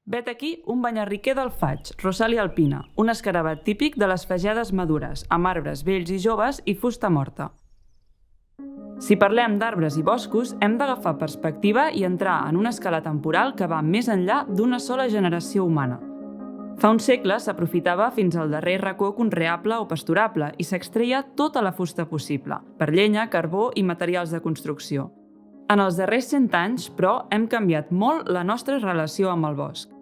Vet aquí un banyarriquer del faig, Rosalia alpina, un escarabat típic de les fagedes madures, amb arbres vells i joves i fusta morta. Si parlem d'arbres i boscos, hem d'agafar perspectiva i entrar en una escala temporal que va més enllà d'una sola generació humana. Fa un segle s'aprofitava fins al darrer racó conreable o pasturable i s'extreia tota la fusta possible, per llenya, carbó i materials de construcció. En els darrers 100 anys, però, hem canviat molt la nostra relació amb el bosc.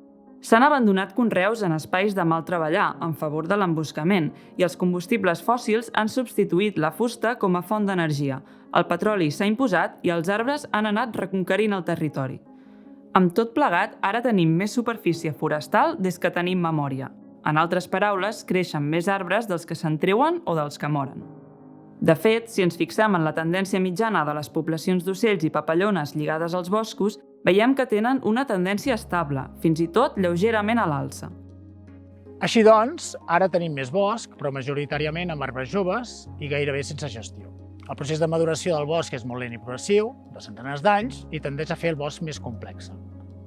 S'han abandonat conreus en espais de mal treballar en favor de l'emboscament i els combustibles fòssils han substituït la fusta com a font d'energia. El petroli s'ha imposat i els arbres han anat reconquerint el territori. Amb tot plegat, ara tenim més superfície forestal des que tenim memòria. En altres paraules, creixen més arbres dels que se'n treuen o dels que moren. De fet, si ens fixem en la tendència mitjana de les poblacions d'ocells i papallones lligades als boscos, veiem que tenen una tendència estable, fins i tot lleugerament a l'alça. Així doncs, ara tenim més bosc, però majoritàriament amb arbres joves i gairebé sense gestió. El procés de maduració del bosc és molt lent i progressiu, de centenars d'anys, i tendeix a fer el bosc més complex,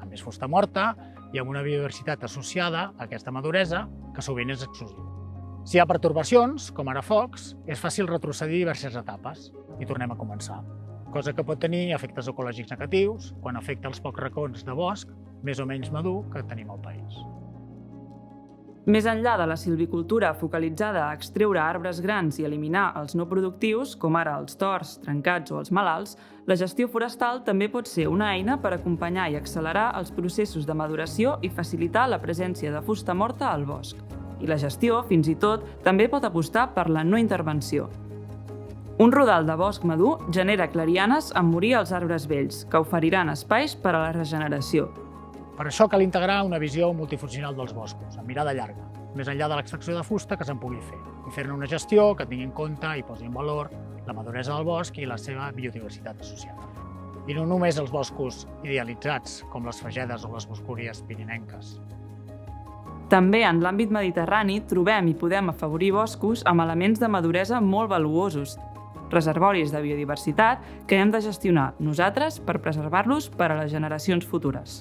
amb més fusta morta i amb una biodiversitat associada a aquesta maduresa que sovint és exclusiva. Si hi ha pertorbacions, com ara focs, és fàcil retrocedir diverses etapes i tornem a començar, cosa que pot tenir efectes ecològics negatius quan afecta els pocs racons de bosc més o menys madur que tenim al país. Més enllà de la silvicultura focalitzada a extreure arbres grans i eliminar els no productius, com ara els torts, trencats o els malalts, la gestió forestal també pot ser una eina per acompanyar i accelerar els processos de maduració i facilitar la presència de fusta morta al bosc. I la gestió, fins i tot, també pot apostar per la no intervenció. Un rodal de bosc madur genera clarianes en morir els arbres vells, que oferiran espais per a la regeneració. Per això cal integrar una visió multifuncional dels boscos, amb mirada llarga, més enllà de l'extracció de fusta que se'n pugui fer, i fer-ne una gestió que tingui en compte i posi en valor la maduresa del bosc i la seva biodiversitat associada. I no només els boscos idealitzats, com les fagedes o les boscúries pirinenques. També en l'àmbit mediterrani trobem i podem afavorir boscos amb elements de maduresa molt valuosos, reservoris de biodiversitat que hem de gestionar nosaltres per preservar-los per a les generacions futures.